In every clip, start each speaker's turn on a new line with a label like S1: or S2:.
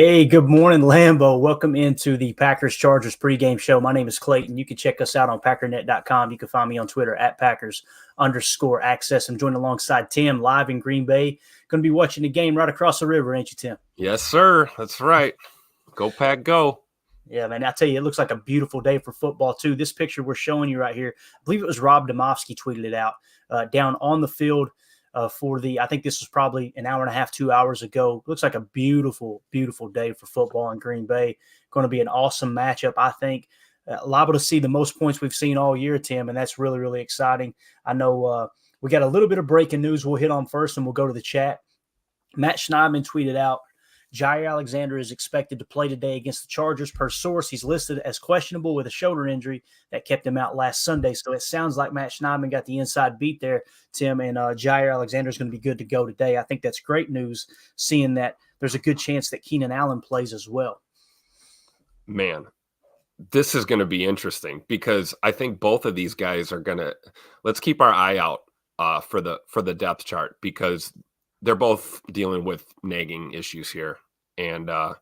S1: Hey, good morning, Lambeau. Welcome into the Packers-Chargers pregame show. My name is Clayton. You can check us out on Packernet.com. You can find me on Twitter at Packers_access. I'm joined alongside Tim live in Green Bay. Going to be watching the game right across the river, ain't you, Tim?
S2: Yes, sir. That's right. Go Pack, go.
S1: Yeah, man, I tell you, it looks like a beautiful day for football, too. This picture we're showing you right here, I believe it was Rob Domofsky tweeted it out, down on the field I think this was probably an hour and a half, 2 hours ago. Looks like a beautiful, beautiful day for football in Green Bay. Going to be an awesome matchup, I think. Liable to see the most points we've seen all year, Tim, and that's really, really exciting. I know we got a little bit of breaking news we'll hit on first, and we'll go to the chat. Matt Schneidman tweeted out, Jair Alexander is expected to play today against the Chargers. Per source, he's listed as questionable with a shoulder injury that kept him out last Sunday. So it sounds like Matt Schneidman got the inside beat there, Tim, and Jair Alexander is going to be good to go today. I think that's great news, seeing that there's a good chance that Keenan Allen plays as well.
S2: Man, this is going to be interesting because I think both of these guys are going to – let's keep our eye out for the depth chart because – they're both dealing with nagging issues here. And I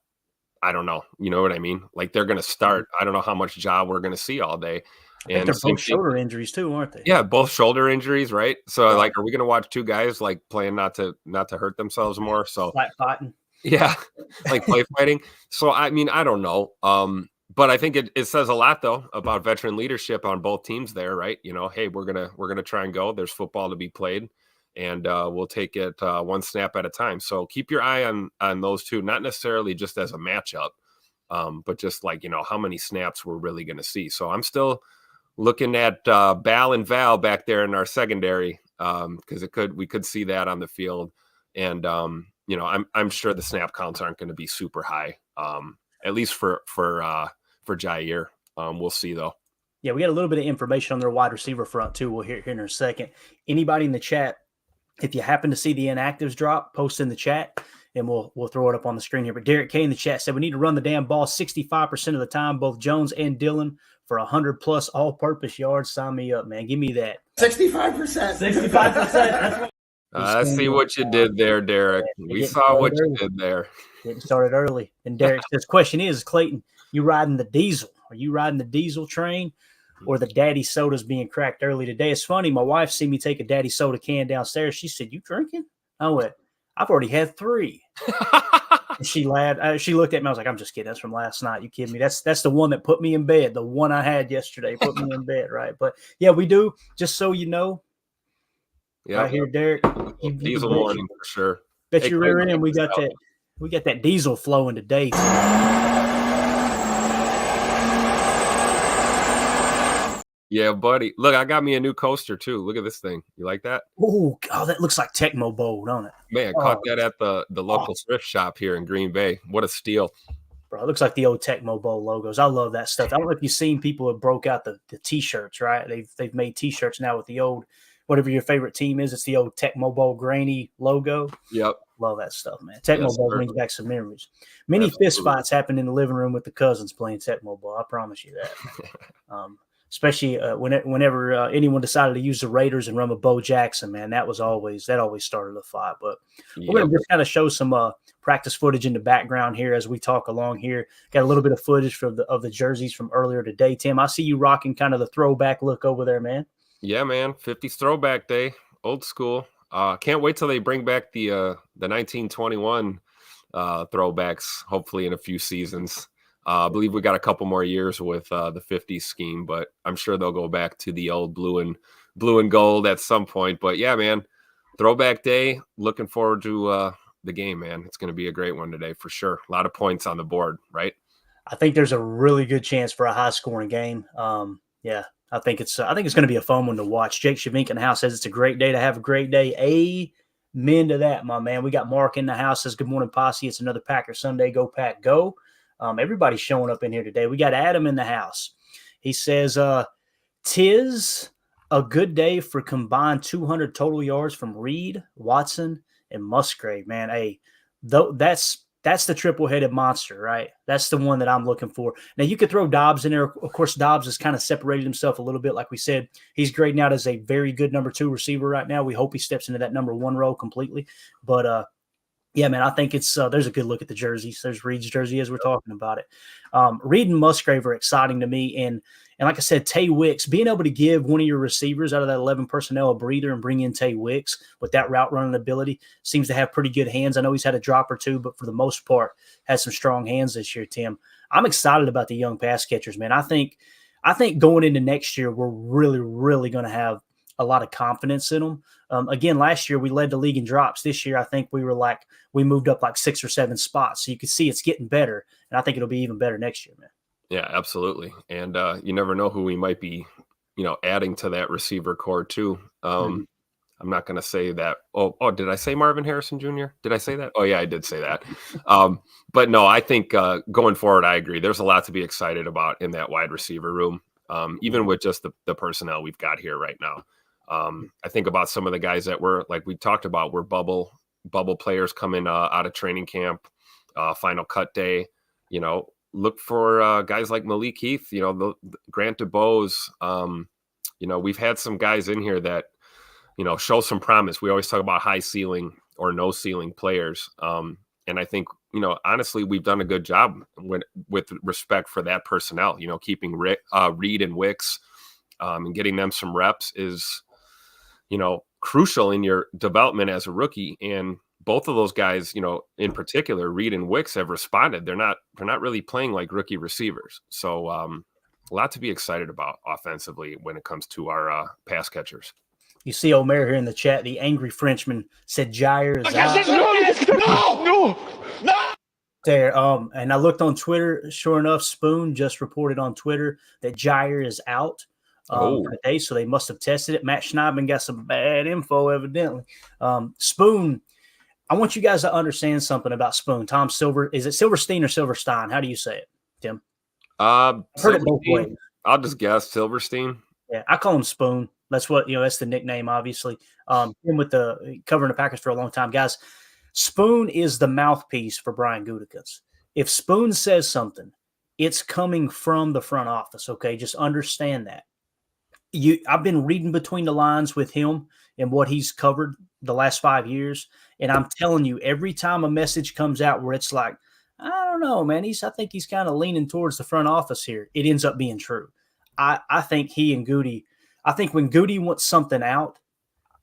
S2: don't know. You know what I mean? Like they're going to start. I don't know how much job we're going to see all day.
S1: I think they're both shoulder injuries too, aren't they?
S2: Yeah, both shoulder injuries, right? So like, are we going to watch two guys like playing not to hurt themselves more? So
S1: flat fighting.
S2: Yeah, like play fighting. So, I mean, I don't know. But I think it says a lot though about veteran leadership on both teams there, right? You know, hey, we're gonna try and go. There's football to be played. And we'll take it one snap at a time. So keep your eye on those two, not necessarily just as a matchup, but just like, you know, how many snaps we're really going to see. So I'm still looking at Bal and Val back there in our secondary because we could see that on the field. And, you know, I'm sure the snap counts aren't going to be super high, at least for Jair. We'll see, though.
S1: Yeah, we got a little bit of information on their wide receiver front, too. We'll hear here in a second. Anybody in the chat, if you happen to see the inactives drop, post in the chat, and we'll throw it up on the screen here. But Derek K in the chat said we need to run the damn ball 65% of the time, both Jones and Dillon, for 100-plus all-purpose yards. Sign me up, man. Give me that.
S3: 65%.
S1: 65%.
S2: I see what you did there, Derek. We saw what you did there.
S1: Getting started early. And Derek says, question is, Clayton, you riding the diesel? Are you riding the diesel train? Or the daddy soda's being cracked early today. It's funny. My wife see me take a daddy soda can downstairs. She said, "You drinking?" I went, "I've already had 3." And she laughed. She looked at me. I was like, "I'm just kidding. That's from last night. You kidding me? That's the one that put me in bed. The one I had yesterday put me in bed, right?" But yeah, we do. Just so you know,
S2: yeah,
S1: right here, Derek.
S2: Diesel morning for sure.
S1: Bet you rear end. We got that diesel flowing today.
S2: Yeah, buddy. Look, I got me a new coaster too. Look at this thing. You like that?
S1: Oh, that looks like Tecmo Bowl, don't it?
S2: Man, caught that at the local thrift shop here in Green Bay. What a steal.
S1: Bro, it looks like the old Tecmo Bowl logos. I love that stuff. I don't know if you've seen people have broke out the T-shirts, right? They've made T-shirts now with the old, whatever your favorite team is. It's the old Tecmo Bowl grainy logo.
S2: Yep.
S1: Love that stuff, man. Tecmo Bowl brings back some memories. Many fist fights happened in the living room with the cousins playing Tecmo Bowl. I promise you that. Especially whenever anyone decided to use the Raiders and run with Bo Jackson, man, that always started a fight. But we're going to just kind of show some practice footage in the background here as we talk along here. Got a little bit of footage of the jerseys from earlier today. Tim, I see you rocking kind of the throwback look over there, man.
S2: Yeah, man, 50s throwback day, old school. Can't wait till they bring back the 1921 throwbacks, hopefully in a few seasons. I believe we got a couple more years with the 50s scheme, but I'm sure they'll go back to the old blue and gold at some point. But yeah, man, throwback day. Looking forward to the game, man. It's going to be a great one today for sure. A lot of points on the board, right?
S1: I think there's a really good chance for a high-scoring game. Yeah, I think it's going to be a fun one to watch. Jake Shavink in the house says it's a great day to have a great day. Amen to that, my man. We got Mark in the house says, "Good morning, Posse. It's another Packer Sunday. Go Pack, go." Everybody's showing up in here today. We got Adam in the house. He says, "'Tis a good day for combined 200 total yards from Reed, Watson, and Musgrave." Man, hey, that's the triple-headed monster, right? That's the one that I'm looking for. Now, you could throw Dobbs in there. Of course, Dobbs has kind of separated himself a little bit. Like we said, he's grading out as a very good number 2 receiver right now. We hope he steps into that number 1 role completely. But Yeah, man, I think it's there's a good look at the jerseys. There's Reed's jersey as we're talking about it. Reed and Musgrave are exciting to me, and like I said, Tay Wicks, being able to give one of your receivers out of that 11 personnel a breather and bring in Tay Wicks with that route running ability seems to have pretty good hands. I know he's had a drop or two, but for the most part, has some strong hands this year. Tim, I'm excited about the young pass catchers, man. I think going into next year, we're really, really going to have a lot of confidence in them. Again, last year we led the league in drops. This year, I think we moved up like 6 or 7 spots. So you can see it's getting better, and I think it'll be even better next year, man.
S2: Yeah, absolutely. And you never know who we might be, adding to that receiver core too. I'm not going to say that. Oh, did I say Marvin Harrison Jr.? Did I say that? Oh, yeah, I did say that. But no, I think going forward, I agree. There's a lot to be excited about in that wide receiver room, even with just the personnel we've got here right now. I think about some of the guys that were, like we talked about, were bubble players coming out of training camp, final cut day. Look for guys like Malik Heath, the Grant DeBose. We've had some guys in here that, show some promise. We always talk about high ceiling or no ceiling players. And I think, honestly, we've done a good job with respect for that personnel, keeping Reed and Wicks and getting them some reps is, crucial in your development as a rookie. And both of those guys, in particular, Reed and Wicks have responded. They're not really playing like rookie receivers. So a lot to be excited about offensively when it comes to our pass catchers.
S1: You see Omer here in the chat. The angry Frenchman said Jair is out. No. There. And I looked on Twitter. Sure enough, Spoon just reported on Twitter that Jair is out for the day. So they must have tested it. Matt Schneidman got some bad info, evidently. Spoon, I want you guys to understand something about Spoon. Tom Silver. Is it Silverstein or Silverstein? How do you say it, Tim?
S2: I've
S1: heard it both ways.
S2: I'll just guess Silverstein.
S1: Yeah, I call him Spoon. That's what, that's the nickname, obviously. Him with the covering the Packers for a long time. Guys, Spoon is the mouthpiece for Brian Gutekunst. If Spoon says something, it's coming from the front office, okay? Just understand that. I've been reading between the lines with him and what he's covered the last 5 years, and I'm telling you, every time a message comes out where it's like, I don't know, man, I think he's kind of leaning towards the front office here, it ends up being true. I think he and Goody, I think when Goody wants something out,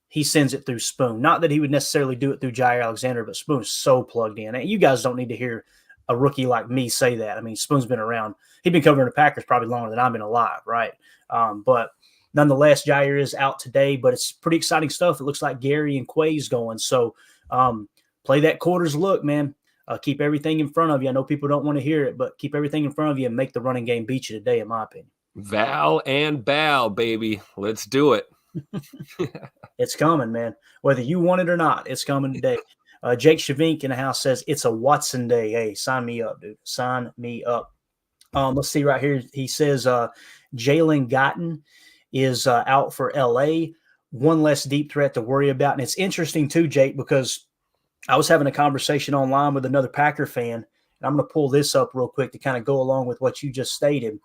S1: he sends it through Spoon. Not that he would necessarily do it through Jair Alexander, but Spoon is so plugged in. And you guys don't need to hear a rookie like me say that. I mean, Spoon's been around. He's been covering the Packers probably longer than I've been alive, right? But nonetheless, Jair is out today, but it's pretty exciting stuff. It looks like Gary and Quay's going. So play that quarters look, man. Keep everything in front of you. I know people don't want to hear it, but keep everything in front of you and make the running game beat you today, in my opinion.
S2: Val and Bal, baby. Let's do it.
S1: It's coming, man. Whether you want it or not, it's coming today. Jake Shavink in the house says it's a Watson day. Hey, sign me up, dude. Sign me up. Let's see right here. He says Jalen Guyton is out for LA. One less deep threat to worry about. And it's interesting too, Jake, because I was having a conversation online with another Packer fan, and I'm going to pull this up real quick to kind of go along with what you just stated.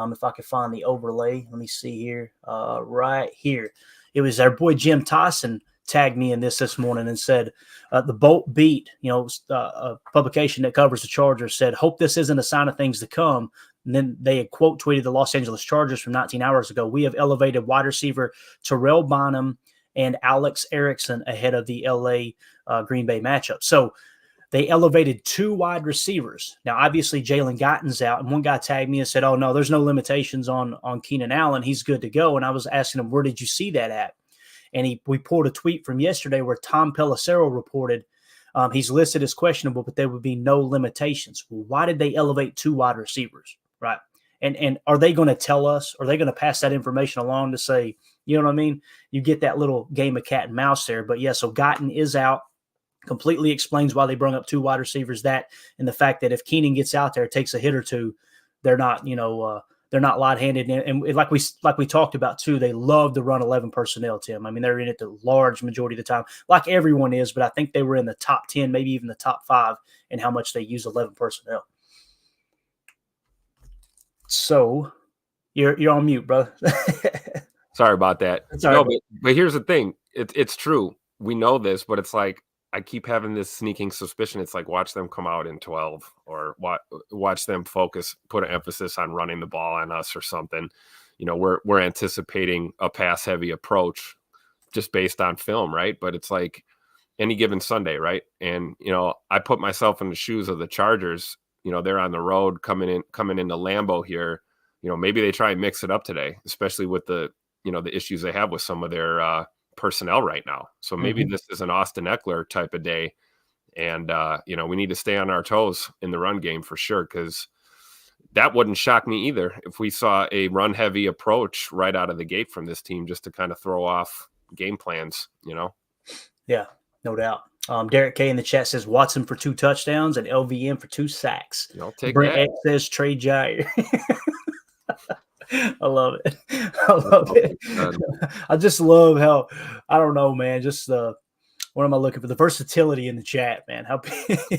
S1: If I could find the overlay, let me see here. Right here. It was our boy Jim Tyson tagged me in this morning and said, the Bolt Beat, a publication that covers the Chargers, said, hope this isn't a sign of things to come. And then they had quote tweeted the Los Angeles Chargers from 19 hours ago. We have elevated wide receiver Terrell Bonham and Alex Erickson ahead of the LA Green Bay matchup. So they elevated 2 wide receivers. Now, obviously, Jalen Guyton's out, and one guy tagged me and said, oh, no, there's no limitations on Keenan Allen. He's good to go. And I was asking him, where did you see that at? And we pulled a tweet from yesterday where Tom Pelissero reported he's listed as questionable, but there would be no limitations. Well, why did they elevate 2 wide receivers, right? And are they going to tell us? Are they going to pass that information along to say, you know what I mean? You get that little game of cat and mouse there. But, yeah, so Guyton is out. Completely explains why they brought up 2 wide receivers, that and the fact that if Keenan gets out there, takes a hit or two, they're not, they're not light-handed. And like we talked about too, they love to run 11 personnel, Tim. I mean, they're in it the large majority of the time, like everyone is, but I think they were in the top 10, maybe even the top 5 in how much they use 11 personnel. So you're on mute, bro.
S2: Sorry about that.
S1: No,
S2: but here's the thing. It's true. We know this, but it's like, I keep having this sneaking suspicion. It's like, watch them come out in 12, or watch them put an emphasis on running the ball on us or something. We're anticipating a pass heavy approach just based on film, right? But it's like any given Sunday, right? And I put myself in the shoes of the Chargers. They're on the road coming into Lambeau here. Maybe they try and mix it up today, especially with the issues they have with some of their personnel right now. So maybe this is an Austin Eckler type of day. And, we need to stay on our toes in the run game for sure, because that wouldn't shock me either if we saw a run heavy approach right out of the gate from this team, just to kind of throw off game plans,
S1: Yeah, no doubt. Derek K in the chat says Watson for 2 touchdowns and LVM for 2 sacks.
S2: I'll take
S1: Brent
S2: that.
S1: X says trade Jair. I love it. I love it. I just love how, I don't know, man, just what am I looking for? The versatility in the chat, man. How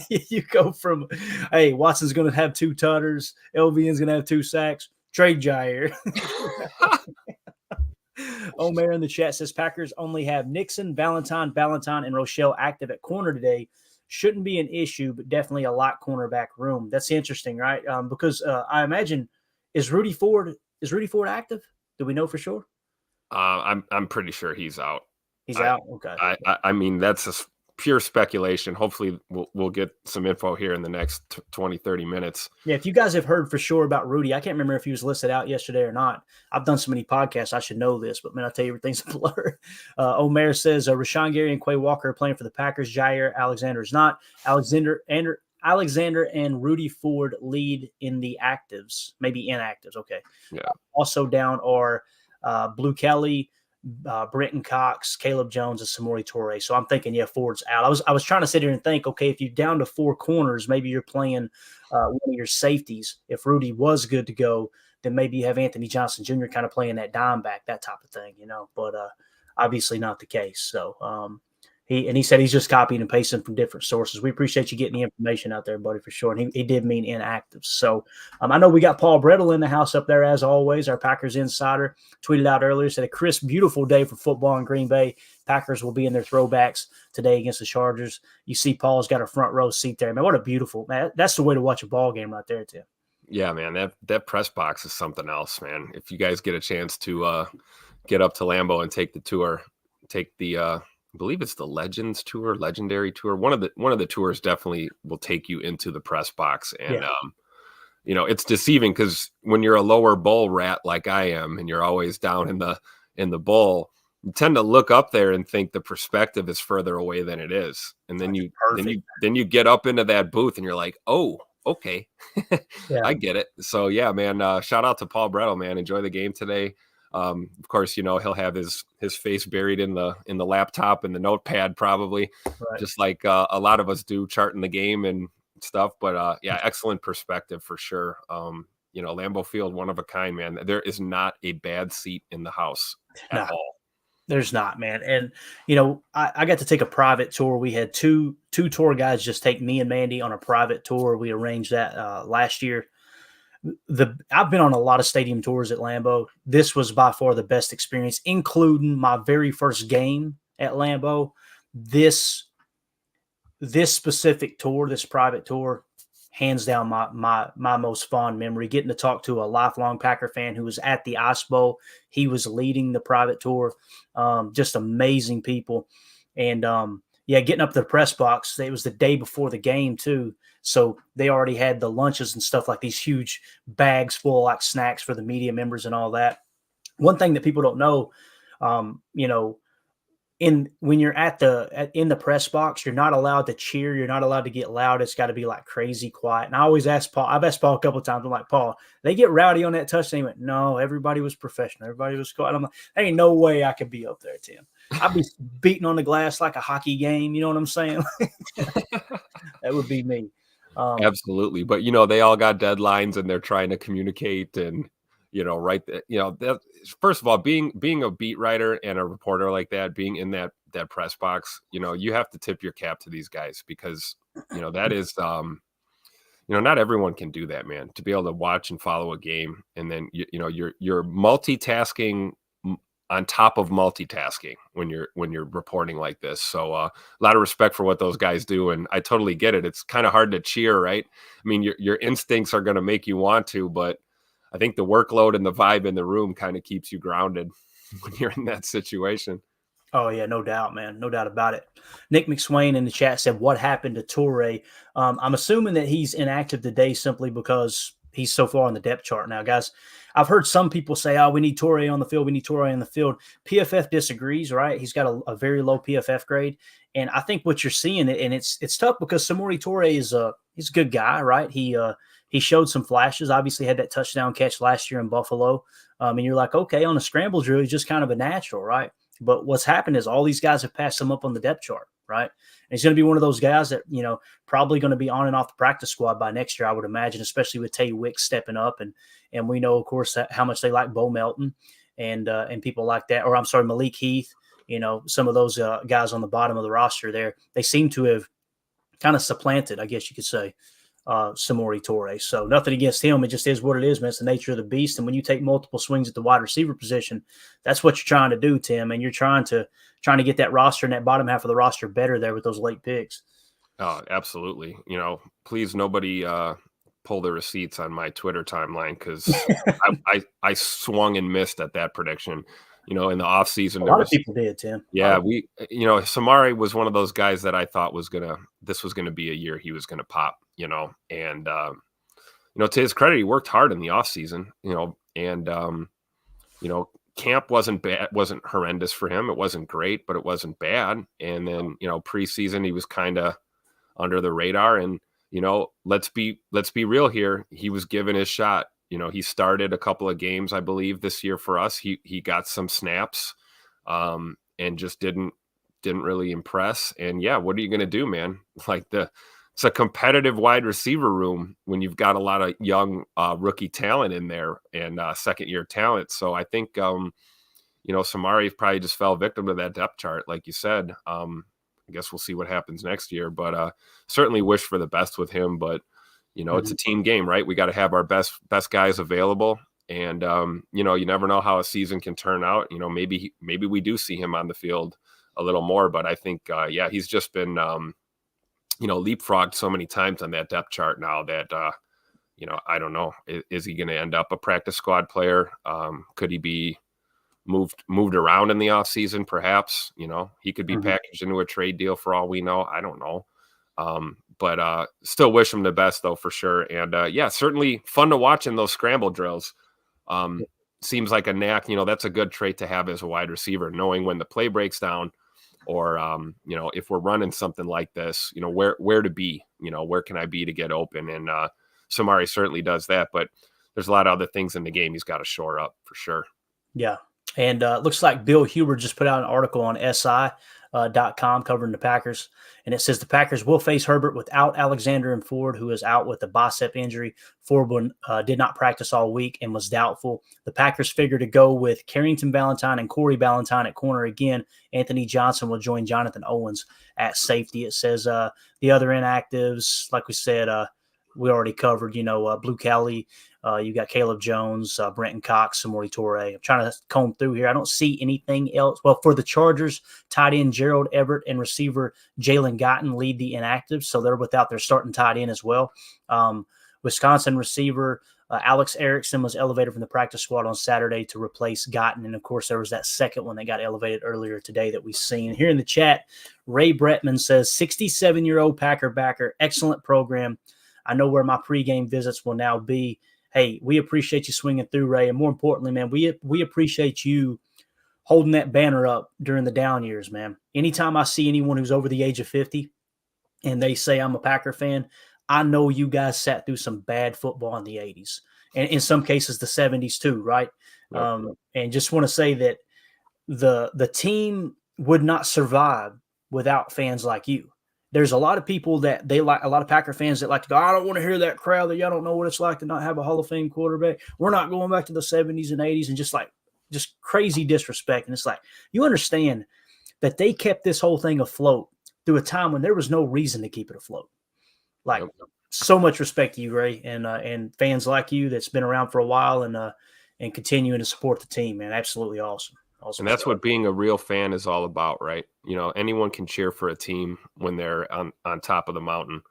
S1: you go from, hey, Watson's going to have 2 tutters, LVN's going to have 2 sacks, trade Jair. Omer in the chat says Packers only have Nixon, Valentine, and Rochelle active at corner today. Shouldn't be an issue, but definitely a lot cornerback room. That's interesting, right? Because I imagine, is Rudy Ford active? Do we know for sure?
S2: I'm pretty sure he's out.
S1: He's out. Okay.
S2: I mean, that's a pure speculation. Hopefully we'll get some info here in the next 20, 30 minutes.
S1: Yeah, if you guys have heard for sure about Rudy, I can't remember if he was listed out yesterday or not. I've done so many podcasts, I should know this, but man, I tell you, everything's a blur. Omer says Rashawn Gary and Quay Walker are playing for the Packers. Jair Alexander is not. Alexander and Rudy Ford lead in the actives, maybe inactives. Okay.
S2: Yeah.
S1: Also down are Blue Kelly, Brenton Cox, Caleb Jones, and Samori Toure. So I'm thinking, yeah, Ford's out. I was trying to sit here and think, okay, if you're down to 4 corners, maybe you're playing one of your safeties. If Rudy was good to go, then maybe you have Anthony Johnson Jr. kind of playing that dime back, that type of thing, But obviously not the case. So he said he's just copying and pasting from different sources. We appreciate you getting the information out there, buddy, for sure. And he did mean inactive. So I know we got Paul Brettel in the house up there, as always. Our Packers insider tweeted out earlier, said a crisp, beautiful day for football in Green Bay. Packers will be in their throwbacks today against the Chargers. You see Paul's got a front row seat there. Man, what a beautiful – man, that's the way to watch a ball game right there, Tim.
S2: Yeah, man, that press box is something else, man. If you guys get a chance to get up to Lambeau and take the tour, take the I believe it's the Legendary Tour. One of the tours definitely will take you into the press box. And, it's deceiving because when you're a lower bowl rat like I am, and you're always down in the bowl, you tend to look up there and think the perspective is further away than it is. And then you get up into that booth and you're like, oh, okay, yeah. I get it. So yeah, man, shout out to Paul Brettel, man. Enjoy the game today. Of course, he'll have his face buried in the laptop and the notepad, probably, right, just like a lot of us do, charting the game and stuff. But yeah, excellent perspective for sure. Lambeau Field, one of a kind, man. There is not a bad seat in the house at all.
S1: There's not, man. And I got to take a private tour. We had two tour guides just take me and Mandy on a private tour. We arranged that last year. I've been on a lot of stadium tours at Lambeau. This was by far the best experience, including my very first game at Lambeau. This specific tour, this private tour, hands down my most fond memory. Getting to talk to a lifelong Packer fan who was at the Ice Bowl. He was leading the private tour. Just amazing people. And getting up to the press box. It was the day before the game too. So they already had the lunches and stuff, like these huge bags full of like snacks for the media members and all that. One thing that people don't know, when you're in the press box, you're not allowed to cheer. You're not allowed to get loud. It's got to be like crazy quiet. And I always ask Paul, I've asked Paul a couple of times. I'm like, Paul, they get rowdy on that touchdown. He went, no, everybody was professional. Everybody was quiet. I'm like, there ain't no way I could be up there, Tim. I'd be beating on the glass like a hockey game. You know what I'm saying? That would be me.
S2: Absolutely. But, they all got deadlines and they're trying to communicate and, right. First of all, being a beat writer and a reporter like that, being in that press box, you have to tip your cap to these guys because, that is, not everyone can do that, man, to be able to watch and follow a game. And then, you're multitasking on top of multitasking when you're reporting like this. So a lot of respect for what those guys do, and I totally get it. It's kind of hard to cheer, right? I mean, your instincts are going to make you want to, but I think the workload and the vibe in the room kind of keeps you grounded when you're in that situation.
S1: Oh yeah, no doubt, man, no doubt about it. Nick McSwain in the chat said, "What happened to Torrey?" I'm assuming that he's inactive today simply because he's so far on the depth chart now, guys. I've heard some people say, "Oh, we need Torrey on the field. We need Torrey on the field." PFF disagrees, right? He's got a very low PFF grade, and I think what you're seeing, and it's tough because Samori Torrey he's a good guy, right? He showed some flashes. Obviously, had that touchdown catch last year in Buffalo, and you're like, okay, on a scramble drill, he's just kind of a natural, right? But what's happened is all these guys have passed him up on the depth chart, right? And he's going to be one of those guys that, probably going to be on and off the practice squad by next year, I would imagine, especially with Tay Wicks stepping up. And we know, of course, how much they like Bo Melton and people like that. Or I'm sorry, Malik Heath, some of those guys on the bottom of the roster there. They seem to have kind of supplanted, I guess you could say, Samori Torrey. So nothing against him. It just is what it is, man. It's the nature of the beast. And when you take multiple swings at the wide receiver position, that's what you're trying to do, Tim. And you're trying to get that roster and that bottom half of the roster better there with those late picks.
S2: Oh, absolutely. Please nobody pull the receipts on my Twitter timeline because I swung and missed at that prediction. In the offseason,
S1: A lot of people did, Tim.
S2: Yeah, Samari was one of those guys that I thought this was gonna be a year he was gonna pop, and to his credit, he worked hard in the offseason, and camp wasn't bad, wasn't horrendous for him. It wasn't great, but it wasn't bad. And then, preseason he was kind of under the radar, and let's be real here. He was given his shot. He started a couple of games, I believe, this year for us. He got some snaps, and just didn't really impress. And yeah, what are you going to do, man? Like it's a competitive wide receiver room when you've got a lot of young rookie talent in there and second year talent. So I think Samari probably just fell victim to that depth chart, like you said. I guess we'll see what happens next year, but certainly wish for the best with him. But it's a team game, right? We got to have our best guys available. And, you never know how a season can turn out. Maybe we do see him on the field a little more, but I think, he's just been, leapfrogged so many times on that depth chart now that, I don't know. Is he going to end up a practice squad player? Could he be moved around in the offseason? Perhaps, he could be packaged into a trade deal for all we know. I don't know. But still wish him the best, though, for sure. And certainly fun to watch in those scramble drills. Seems like a knack. That's a good trait to have as a wide receiver, knowing when the play breaks down, or if we're running something like this, where to be. Where can I be to get open? And Samari certainly does that. But there's a lot of other things in the game he's got to shore up for sure.
S1: Yeah. And looks like Bill Huber just put out an article on SI.com covering the Packers. And it says the Packers will face Herbert without Alexander and Ford, who is out with a bicep injury. Ford did not practice all week and was doubtful. The Packers figure to go with Carrington Valentine and Corey Ballantyne at corner again. Anthony Johnson will join Jonathan Owens at safety. It says the other inactives, like we said, we already covered, Blue Cali. You got Caleb Jones, Brenton Cox, Samori Torrey. I'm trying to comb through here. I don't see anything else. Well, for the Chargers, tight end Gerald Everett and receiver Jalen Guyton lead the inactives, so they're without their starting tight end as well. Wisconsin receiver Alex Erickson was elevated from the practice squad on Saturday to replace Guyton, and of course there was that second one that got elevated earlier today that we've seen. Here in the chat, Ray Bretman says, 67-year-old Packer backer, excellent program. I know where my pregame visits will now be. Hey, we appreciate you swinging through, Ray. And more importantly, man, we appreciate you holding that banner up during the down years, man. Anytime I see anyone who's over the age of 50 and they say I'm a Packer fan, I know you guys sat through some bad football in the 80s and in some cases the 70s too, right? Yep. And just want to say that the team would not survive without fans like you. There's a lot of people that they like, a lot of Packer fans that like to go, I don't want to hear that crowd that y'all don't know what it's like to not have a Hall of Fame quarterback. We're not going back to the 70s and 80s, and just crazy disrespect. And it's like, you understand that they kept this whole thing afloat through a time when there was no reason to keep it afloat. Like, so much respect to you, Ray, and fans like you that's been around for a while and continuing to support the team, man. Absolutely awesome. Awesome.
S2: And that's what being a real fan is all about, right? You know, anyone can cheer for a team when they're on top of the mountain.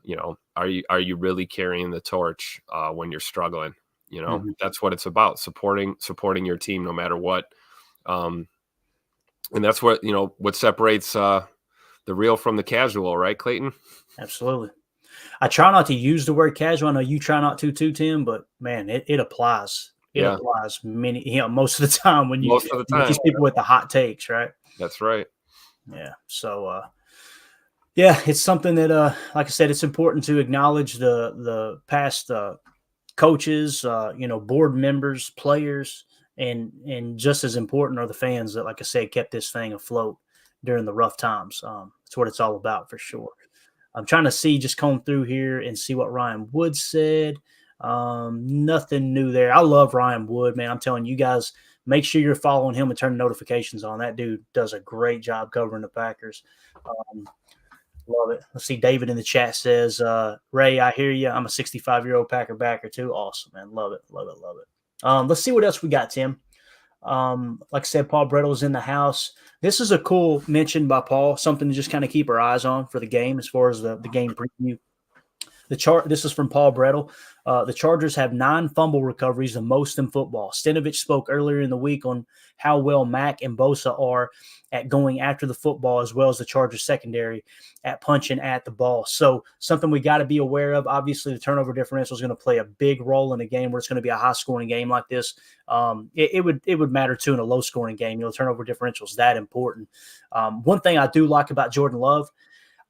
S2: You know, are you really carrying the torch when you're struggling? You know, that's what it's about, supporting your team no matter what. And that's what, you know, what separates the real from the casual, right, Clayton?
S1: Absolutely. I try not to use the word casual. I know you try not to too, Tim, but man, it applies. It
S2: Yeah.
S1: applies most of the time when you
S2: Most of the
S1: get
S2: time.
S1: these people with the hot takes, right?
S2: That's right.
S1: Yeah. So yeah, it's something that like I said, it's important to acknowledge the past coaches, board members, players, and just as important are the fans that, like I said, kept this thing afloat during the rough times. That's what it's all about for sure. I'm trying to just comb through here and see what Ryan Wood said. Nothing new there. I love Ryan Wood, man. I'm telling you guys, make sure you're following him and turning notifications on. That dude does a great job covering the Packers. Love it. Let's see. David in the chat says, Ray, I hear you. I'm a 65-year-old Packer backer too. Awesome, man. Love it. Love it. Love it. Let's see what else we got, Tim. Like I said, Paul Brettle's in the house. This is a cool mention by Paul, something to just kind of keep our eyes on for the game as far as the game preview. This is from Paul Brettle. The Chargers have 9 fumble recoveries, the most in football. Stenavich spoke earlier in the week on how well Mack and Bosa are at going after the football, as well as the Chargers secondary at punching at the ball. So something we got to be aware of. Obviously, the turnover differential is going to play a big role in a game where it's going to be a high-scoring game like this. It would matter too in a low-scoring game. Turnover differential is that important. One thing I do like about Jordan Love,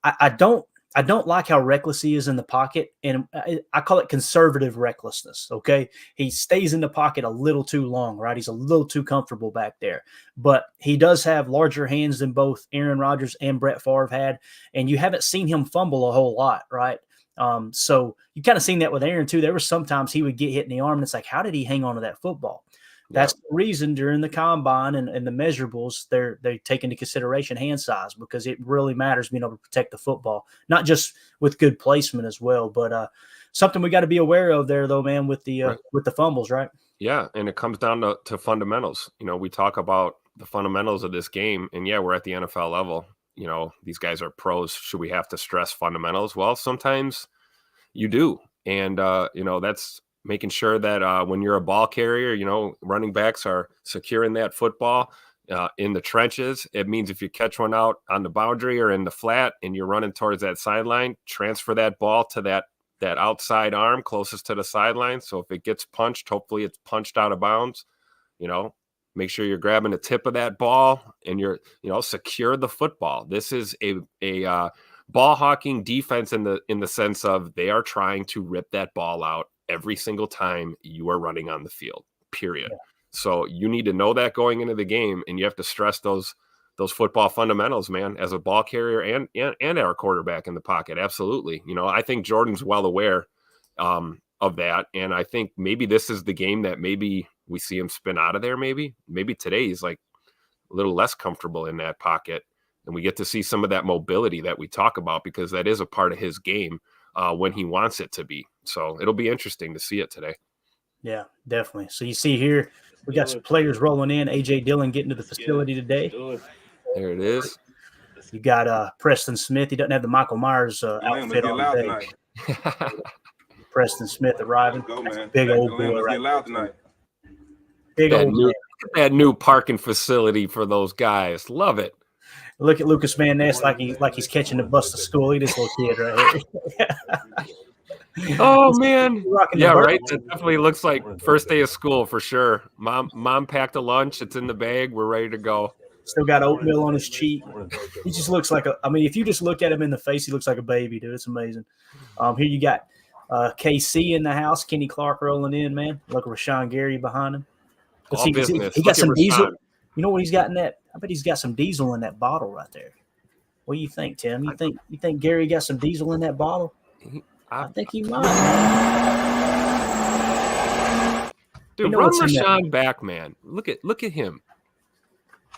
S1: I don't like how reckless he is in the pocket, and I call it conservative recklessness, okay? He stays in the pocket a little too long, right? He's a little too comfortable back there. But he does have larger hands than both Aaron Rodgers and Brett Favre had, and you haven't seen him fumble a whole lot, right? So you kind of seen that with Aaron, too. There were sometimes he would get hit in the arm, and it's like, how did he hang on to that football? That's the reason during the combine and the measurables, they take into consideration hand size, because it really matters being able to protect the football, not just with good placement as well. But something we got to be aware of there, though, man, with the fumbles, right?
S2: Yeah, and it comes down to fundamentals. We talk about the fundamentals of this game, and yeah, we're at the NFL level. These guys are pros. Should we have to stress fundamentals? Well, sometimes you do, and that's making sure that when you're a ball carrier, running backs are securing that football in the trenches. It means if you catch one out on the boundary or in the flat and you're running towards that sideline, transfer that ball to that outside arm closest to the sideline. So if it gets punched, hopefully it's punched out of bounds. Make sure you're grabbing the tip of that ball and you're, secure the football. This is a ball hawking defense in the sense of they are trying to rip that ball out every single time you are running on the field, period. Yeah. So you need to know that going into the game, and you have to stress those football fundamentals, man, as a ball carrier and our quarterback in the pocket. Absolutely. I think Jordan's well aware of that, and I think maybe this is the game that maybe we see him spin out of there. Maybe today he's like a little less comfortable in that pocket, and we get to see some of that mobility that we talk about, because that is a part of his game when he wants it to be. So it'll be interesting to see it today.
S1: Yeah, definitely. So you see here, we got some players rolling in. A.J. Dillon getting to the facility today.
S2: There it is.
S1: You got Preston Smith. He doesn't have the Michael Myers outfit on today. Preston Smith arriving. Big old boy right there. Big old man.
S2: That new parking facility for those guys. Love it.
S1: Look at Lucas Van Ness like he's catching the bus to school. Look at this little kid right here.
S2: Oh man, yeah, right. It definitely looks like first day of school for sure. Mom packed a lunch. It's in the bag. We're ready to go.
S1: Still got oatmeal on his cheek. He just looks like if you just look at him in the face, he looks like a baby, dude. It's amazing. Here you got KC in the house. Kenny Clark rolling in, man. Look at Rashawn Gary behind him.
S2: All business.
S1: He got some diesel. You know what he's got in that? I bet he's got some diesel in that bottle right there. What do you think, Tim? You think Gary got some diesel in that bottle? I think he might.
S2: Dude, run Rashawn back, man. Look at him.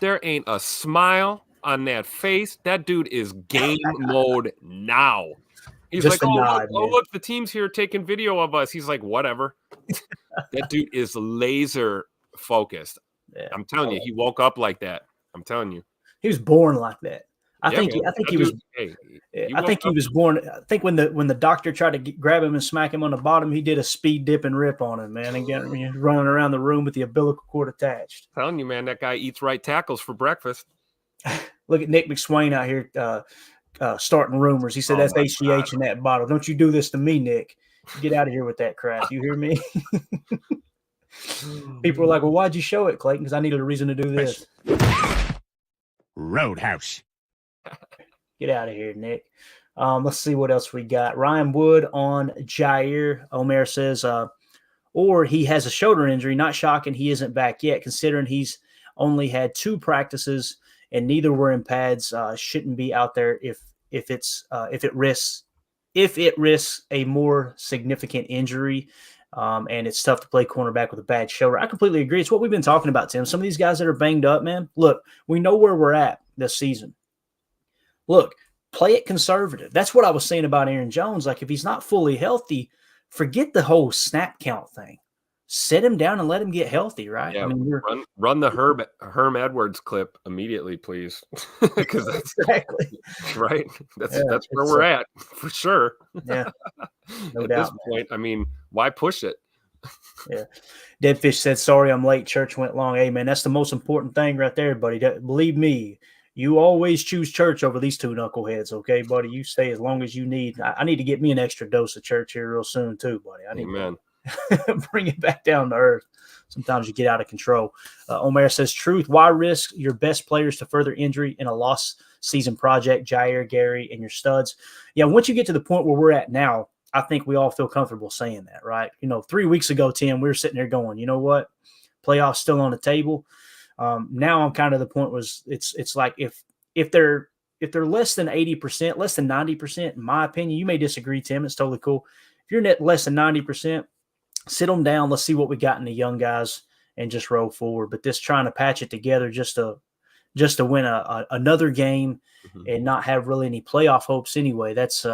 S2: There ain't a smile on that face. That dude is game mode now. He's just like, look, the team's here taking video of us. He's like, whatever. That dude is laser focused.
S1: Yeah.
S2: I'm telling you, he woke up like that. I'm telling you.
S1: He was born like that. I
S2: Yeah,
S1: think
S2: man.
S1: he was.
S2: Hey,
S1: I think he was born. I think when the doctor tried to grab him and smack him on the bottom, he did a speed dip and rip on him, man, and got running around the room with the umbilical cord attached.
S2: I'm telling you, man, that guy eats right tackles for breakfast.
S1: Look at Nick McSwain out here starting rumors. He said that's HGH in that bottle. Don't you do this to me, Nick. Get out of here with that crap. You hear me? People were like, well, why'd you show it, Clayton? Because I needed a reason to do this.
S3: Roadhouse.
S1: Get out of here, Nick. Let's see what else we got. Ryan Wood on Jair. Omer says, or he has a shoulder injury. Not shocking he isn't back yet, considering he's only had 2 practices and neither were in pads. Shouldn't be out there if it risks a more significant injury. And it's tough to play cornerback with a bad shoulder. I completely agree. It's what we've been talking about, Tim. Some of these guys that are banged up, man, look, we know where we're at this season. Look, play it conservative. That's what I was saying about Aaron Jones. Like, if he's not fully healthy, forget the whole snap count thing. Sit him down and let him get healthy, right?
S2: Yeah,
S1: I mean,
S2: run the Herm Edwards clip immediately, please. Because that's
S1: exactly
S2: right. That's where we're at for sure.
S1: Yeah, no
S2: at
S1: doubt,
S2: this point, I mean, why push it?
S1: Yeah. Deadfish said, sorry, I'm late. Church went long. Hey, man, that's the most important thing right there, buddy. Believe me, you always choose church over these 2 knuckleheads, okay, buddy? You stay as long as you need. I need to get me an extra dose of church here real soon, too, buddy. I need
S2: Amen.
S1: to bring it back down to earth. Sometimes you get out of control. Omer says, truth, why risk your best players to further injury in a lost season project, Jair, Gary, and your studs? Yeah, once you get to the point where we're at now, I think we all feel comfortable saying that, right? 3 weeks ago, Tim, we were sitting there going, you know what? Playoffs still on the table. Now I'm kind of the point was it's like if they're less than 80%, less than 90%, in my opinion, you may disagree, Tim. It's totally cool. If you're net less than 90%, sit them down. Let's see what we got in the young guys and just roll forward. But this trying to patch it together just to win another game and not have really any playoff hopes anyway. That's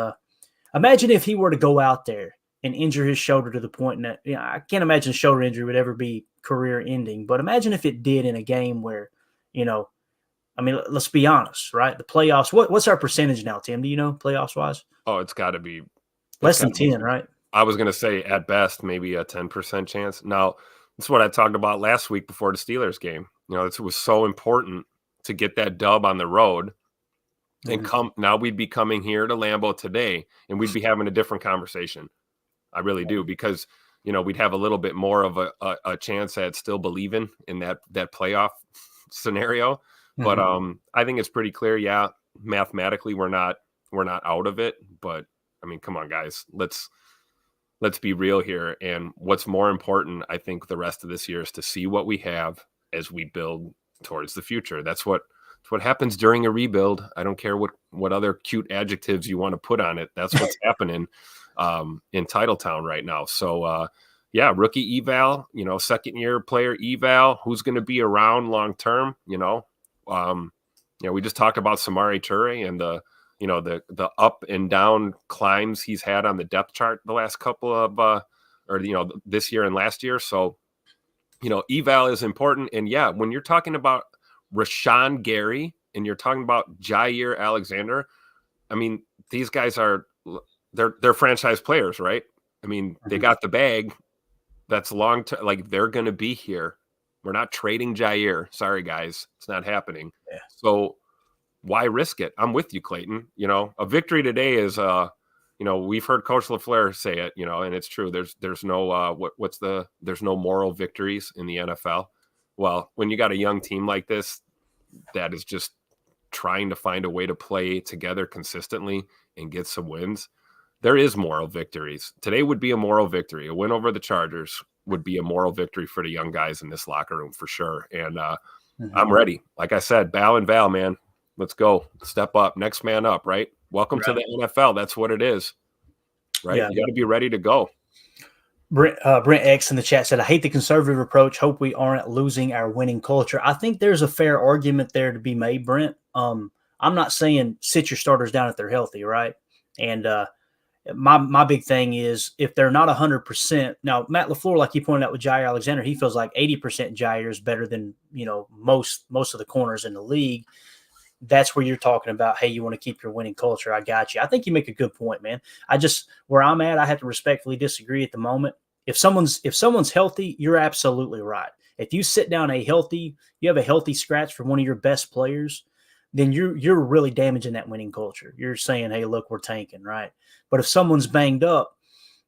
S1: imagine if he were to go out there and injure his shoulder to the point that I can't imagine shoulder injury would ever be career ending. But imagine if it did in a game where, I mean, let's be honest, right? The playoffs. What's our percentage now, Tim? Do you know playoffs wise?
S2: Oh, it's got to be
S1: less than 10, right?
S2: I was going to say at best maybe a 10% chance. Now, that's what I talked about last week before the Steelers game. It was so important to get that dub on the road and now we'd be coming here to Lambeau today and we'd be having a different conversation. I really do, because, we'd have a little bit more of a chance at still believing in that playoff scenario. But I think it's pretty clear. Yeah, mathematically we're not out of it, but I mean, come on, guys, let's be real here. And what's more important, I think, the rest of this year is to see what we have as we build towards the future. That's what happens during a rebuild. I don't care what other cute adjectives you want to put on it. That's what's happening in Titletown right now. So, yeah, rookie eval, second year player eval, who's going to be around long term, we just talked about Samari Toure and the up and down climbs he's had on the depth chart the last couple of this year and last year. So, eval is important. And yeah, when you're talking about Rashawn Gary and you're talking about Jair Alexander, I mean, these guys they're franchise players, right? I mean, they got the bag. That's long term. Like, they're going to be here. We're not trading Jair. Sorry, guys. It's not happening. Yeah. So why risk it? I'm with you, Clayton. A victory today is, we've heard Coach LaFleur say it, and it's true. There's no, there's no moral victories in the NFL. Well, when you got a young team like this, that is just trying to find a way to play together consistently and get some wins, there is moral victories. Today would be a moral victory. A win over the Chargers would be a moral victory for the young guys in this locker room for sure. And I'm ready. Like I said, Bal and Val, man, let's go. Step up. Next man up, right? Welcome to the NFL. That's what it is, right? Yeah. You got to be ready to go.
S1: Brent X in the chat said, I hate the conservative approach. Hope we aren't losing our winning culture. I think there's a fair argument there to be made, Brent. I'm not saying sit your starters down if they're healthy, right? And my big thing is if they're not 100%. Now, Matt LaFleur, like you pointed out with Jair Alexander, he feels like 80% Jair is better than, most of the corners in the league. That's where you're talking about, hey, you want to keep your winning culture. I got you. I think you make a good point, man. Where I'm at, I have to respectfully disagree at the moment. If someone's healthy, you're absolutely right. If you sit down you have a healthy scratch for one of your best players, then you're really damaging that winning culture. You're saying, hey, look, we're tanking, right? But if someone's banged up,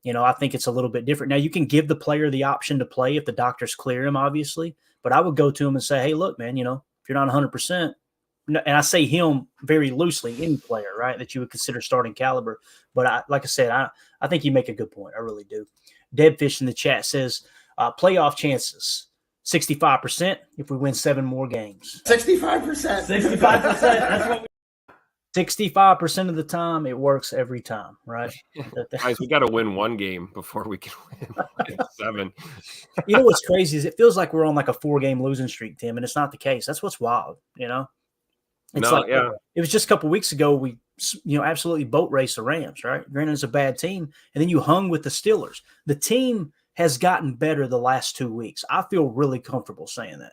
S1: I think it's a little bit different. Now, you can give the player the option to play if the doctors clear him, obviously. But I would go to him and say, hey, look, man, if you're not 100%, and I say him very loosely, any player, right, that you would consider starting caliber. But like I said, I think you make a good point. I really do. Deadfish in the chat says playoff chances 65% if we win 7 more games.
S3: 65%.
S1: 65%. That's what 65% of the time, it works every time, right?
S2: Guys, we got to win 1 game before we can win 7.
S1: What's crazy is it feels like we're on like a 4-game losing streak, Tim, and it's not the case. That's what's wild, It was just a couple weeks ago we absolutely boat raced the Rams, right? Granted, it's a bad team, and then you hung with the Steelers. The team has gotten better the last 2 weeks. I feel really comfortable saying that.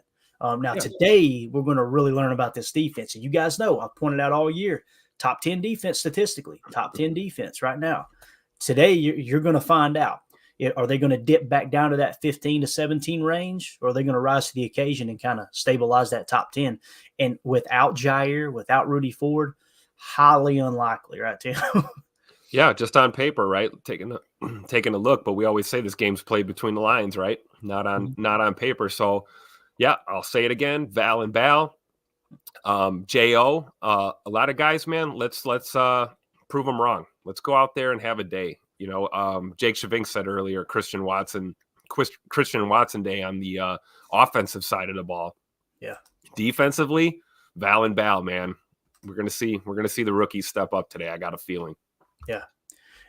S1: Today we're going to really learn about this defense. And you guys know I've pointed out all year, top 10 defense statistically, top 10 defense right now. Today you're going to find out. Are they going to dip back down to that 15 to 17 range, or are they going to rise to the occasion and kind of stabilize that top 10? And without Jair, without Rudy Ford, highly unlikely, right, Tim?
S2: Yeah, just on paper, right? Taking a look, but we always say this game's played between the lines, right? Not on paper. So, yeah, I'll say it again. Val and Bal, Jo, a lot of guys, man. Let's prove them wrong. Let's go out there and have a day. Jake Shavink said earlier, Christian Watson Day on the offensive side of the ball.
S1: Yeah.
S2: Defensively, Val and Bal, man. We're gonna see the rookies step up today. I got a feeling.
S1: Yeah.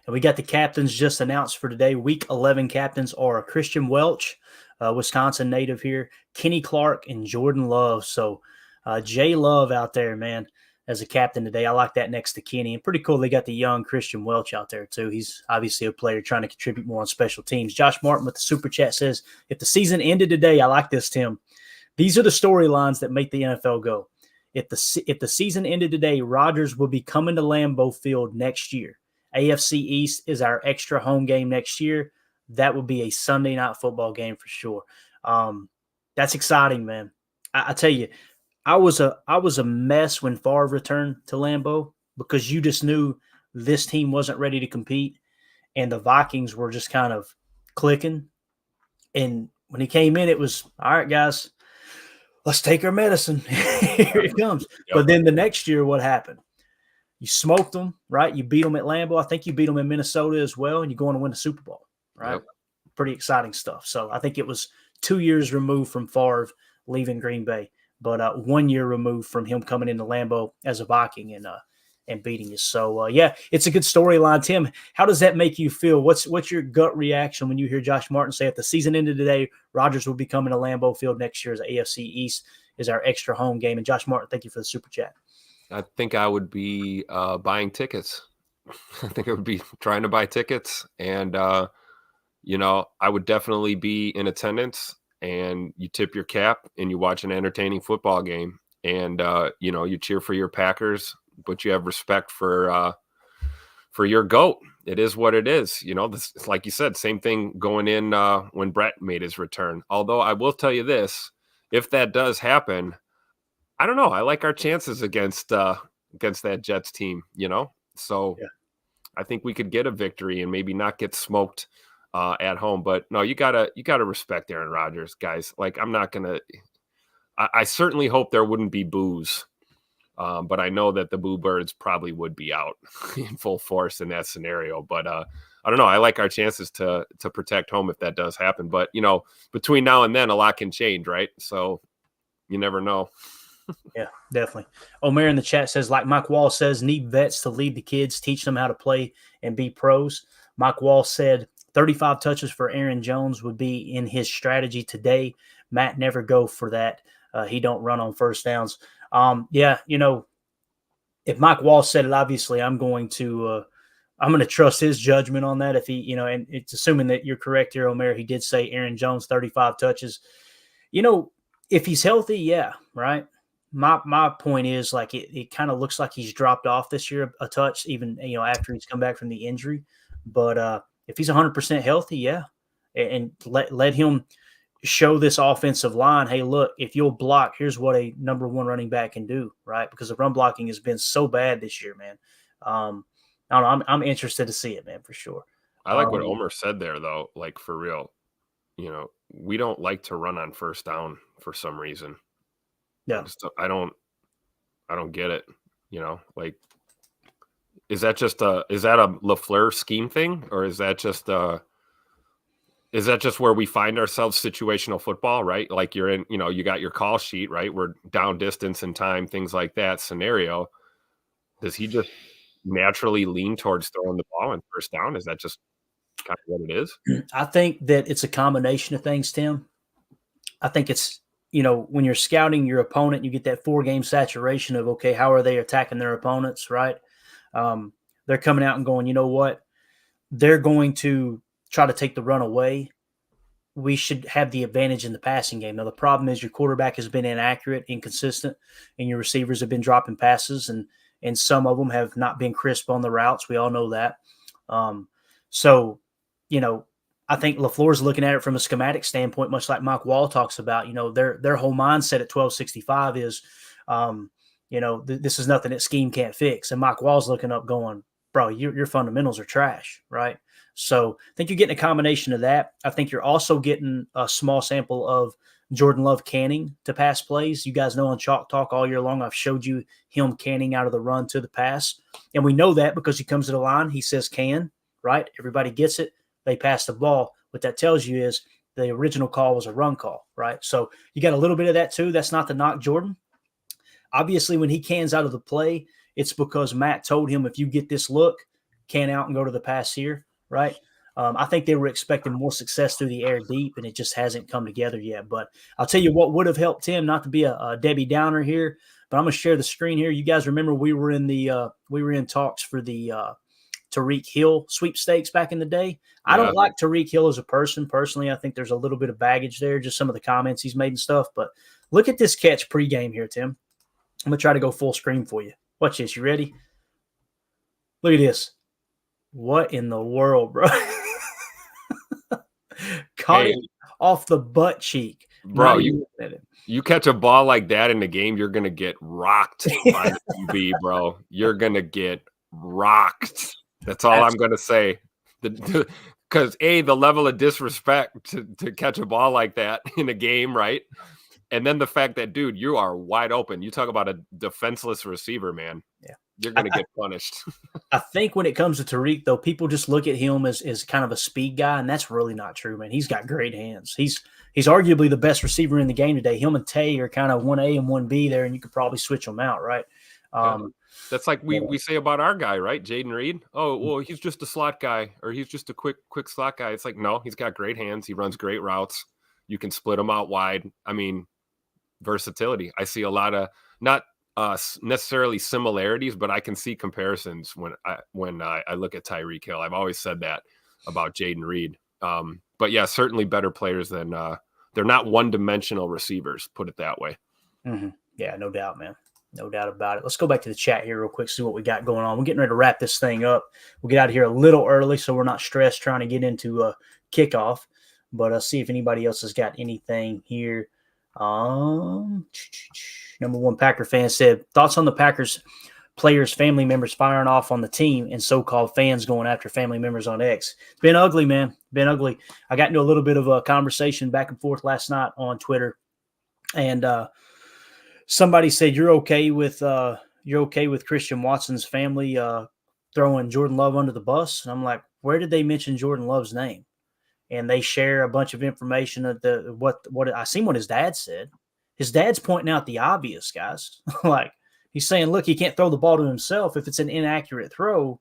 S1: And we got the captains just announced for today. Week 11 captains are Christian Welch, Wisconsin native here, Kenny Clark, and Jordan Love. So Jay Love out there, man, as a captain today. I like that next to Kenny. And pretty cool they got the young Christian Welch out there too. He's obviously a player trying to contribute more on special teams. Josh Martin with the super chat says, if the season ended today, I like this, Tim. These are the storylines that make the NFL go. If the season ended today, Rodgers will be coming to Lambeau Field next year. AFC East is our extra home game next year. That would be a Sunday night football game for sure. That's exciting, man. I tell you, I was a mess when Favre returned to Lambeau because you just knew this team wasn't ready to compete, and the Vikings were just kind of clicking. And when he came in, it was, all right, guys, let's take our medicine. Here it comes. Yep. But then the next year, what happened? You smoked them, right? You beat them at Lambeau. I think you beat them in Minnesota as well, and you're going to win the Super Bowl, right? Yep. Pretty exciting stuff. So I think it was 2 years removed from Favre leaving Green Bay, but 1 year removed from him coming into Lambeau as a Viking and beating you. So, yeah, it's a good storyline. Tim, how does that make you feel? What's your gut reaction when you hear Josh Martin say at the season ended today, Rodgers will be coming to Lambeau Field next year as AFC East is our extra home game? And Josh Martin, thank you for the super chat.
S2: I think I would be buying tickets. I think I would be trying to buy tickets. And, I would definitely be in attendance, and you tip your cap and you watch an entertaining football game. And, you cheer for your Packers, but you have respect for your GOAT. It is what it is. This, like you said, same thing going in when Brett made his return. Although I will tell you this, if that does happen, I don't know. I like our chances against that Jets team, So yeah. I think we could get a victory and maybe not get smoked at home. But no, you gotta respect Aaron Rodgers, guys. Like, I'm not gonna. I certainly hope there wouldn't be boos, but I know that the boo birds probably would be out in full force in that scenario. But I don't know. I like our chances to protect home if that does happen. But between now and then, a lot can change, right? So you never know.
S1: Yeah, definitely. Omer in the chat says, like Mike Wall says, need vets to lead the kids, teach them how to play and be pros. Mike Wall said 35 touches for Aaron Jones would be in his strategy today. Matt never go for that. He don't run on first downs. Yeah, if Mike Wall said it, obviously I'm going to I'm going to trust his judgment on that. If he, and it's assuming that you're correct here, Omer. He did say Aaron Jones 35 touches. If he's healthy, yeah, right. My point is, like, it kind of looks like he's dropped off this year a touch, even after he's come back from the injury. But if he's 100% healthy, yeah, and let him show this offensive line, hey, look, if you'll block, here's what a number one running back can do, right? Because the run blocking has been so bad this year, man. I don't know. I'm interested to see it, man, for sure.
S2: I like what Omer said there, though. Like, for real, we don't like to run on first down for some reason.
S1: Yeah,
S2: I don't get it. Like, is that a LaFleur scheme thing, or is that just where we find ourselves situational football, right? Like, you're in, you got your call sheet, right? We're down distance and time, things like that scenario. Does he just naturally lean towards throwing the ball on first down? Is that just kind of what it is?
S1: I think that it's a combination of things, Tim. I think it's, when you're scouting your opponent, you get that 4-game saturation of, okay, how are they attacking their opponents, right? They're coming out and going, you know what? They're going to try to take the run away. We should have the advantage in the passing game. Now, the problem is your quarterback has been inaccurate, inconsistent, and your receivers have been dropping passes, and some of them have not been crisp on the routes. We all know that. I think LaFleur's looking at it from a schematic standpoint, much like Mike Wall talks about. Their whole mindset at 1265 is, this is nothing that scheme can't fix. And Mike Wall's looking up going, bro, your fundamentals are trash, right? So I think you're getting a combination of that. I think you're also getting a small sample of Jordan Love canning to pass plays. You guys know on Chalk Talk all year long, I've showed you him canning out of the run to the pass. And we know that because he comes to the line, he says can, right? Everybody gets it. They pass the ball. What that tells you is the original call was a run call, right? So you got a little bit of that too. That's not to knock Jordan. Obviously, when he cans out of the play, it's because Matt told him, if you get this look, can out and go to the pass here, right? I think they were expecting more success through the air deep, and it just hasn't come together yet. But I'll tell you what would have helped him, not to be a Debbie Downer here, but I'm going to share the screen here. You guys remember we were in talks for the Tyreek Hill sweepstakes back in the day. Yeah. I don't like Tyreek Hill as a person. Personally, I think there's a little bit of baggage there, just some of the comments he's made and stuff. But look at this catch pregame here, Tim. I'm going to try to go full screen for you. Watch this. You ready? Look at this. What in the world, bro? Caught it off the butt cheek.
S2: Bro, you catch a ball like that in the game, you're going to get rocked by the QB, bro. You're going to get rocked. That's all I'm going to say. Because, the level of disrespect to catch a ball like that in a game, right? And then the fact that, dude, you are wide open. You talk about a defenseless receiver, man. Yeah. You're going to get punished.
S1: I think when it comes to Tyreek, though, people just look at him as kind of a speed guy, and that's really not true, man. He's got great hands. He's arguably the best receiver in the game today. Him and Tay are kind of 1A and 1B there, and you could probably switch them out, right?
S2: That's like we say about our guy, right? Jaden Reed. Oh, well, he's just a slot guy, or he's just a quick slot guy. It's like, no, he's got great hands. He runs great routes. You can split him out wide. I mean, versatility. I see a lot of not necessarily similarities, but I can see comparisons when I look at Tyreek Hill. I've always said that about Jaden Reed. But yeah, certainly better players than they're not one-dimensional receivers, put it that way.
S1: Mm-hmm. Yeah, no doubt, man. No doubt about it. Let's go back to the chat here real quick, see what we got going on. We're getting ready to wrap this thing up. We'll get out of here a little early so we're not stressed trying to get into kickoff. But see if anybody else has got anything here. Number one Packer fan said, thoughts on the Packers players' family members firing off on the team and so-called fans going after family members on X. It's been ugly, man. Been ugly. I got into a little bit of a conversation back and forth last night on Twitter, and somebody said you're okay with Christian Watson's family throwing Jordan Love under the bus, and I'm like, where did they mention Jordan Love's name? And they share a bunch of information that what I seen what his dad said. His dad's pointing out the obvious, guys. Like, he's saying, look, he can't throw the ball to himself if it's an inaccurate throw.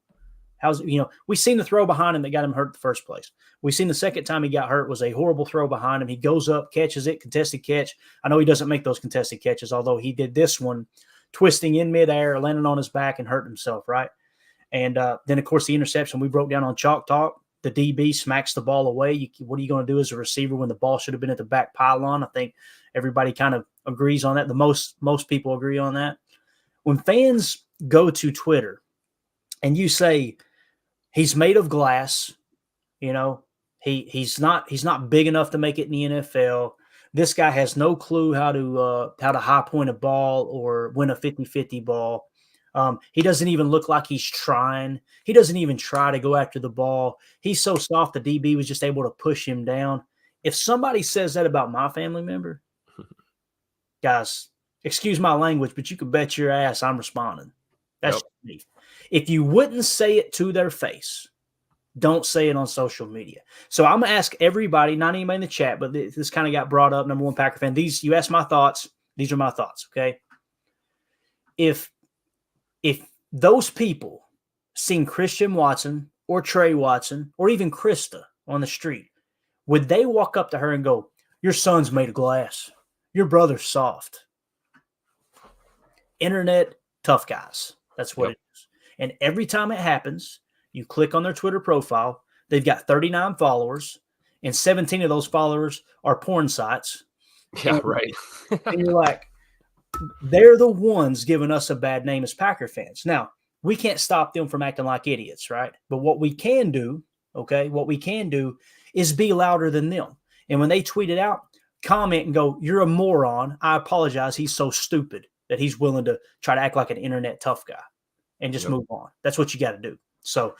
S1: We seen the throw behind him that got him hurt in the first place. We seen the second time he got hurt was a horrible throw behind him. He goes up, catches it, contested catch. I know he doesn't make those contested catches, although he did this one twisting in midair, landing on his back and hurting himself, right? And then, of course, the interception we broke down on Chalk Talk. The DB smacks the ball away. What are you going to do as a receiver when the ball should have been at the back pylon? I think everybody kind of agrees on that. Most people agree on that. When fans go to Twitter and you say he's made of glass, he's not big enough to make it in the NFL. This guy has no clue how to high point a ball or win a 50-50 ball. He doesn't even look like he's trying. He doesn't even try to go after the ball. He's so soft the DB was just able to push him down. If somebody says that about my family member, guys, excuse my language, but you can bet your ass I'm responding. That's me. If you wouldn't say it to their face, don't say it on social media. So I'm going to ask everybody, not anybody in the chat, but this kind of got brought up, number one Packer fan. You asked my thoughts. These are my thoughts, okay? If those people seen Christian Watson or Trey Watson or even Krista on the street, would they walk up to her and go, your son's made of glass. Your brother's soft. Internet tough guys. That's what it is. And every time it happens, you click on their Twitter profile, they've got 39 followers, and 17 of those followers are porn sites.
S2: Yeah, right.
S1: And you're like, they're the ones giving us a bad name as Packer fans. Now, we can't stop them from acting like idiots, right? But what we can do, is be louder than them. And when they tweet it out, comment and go, you're a moron. I apologize. He's so stupid that he's willing to try to act like an internet tough guy and just move on. That's what you got to do. So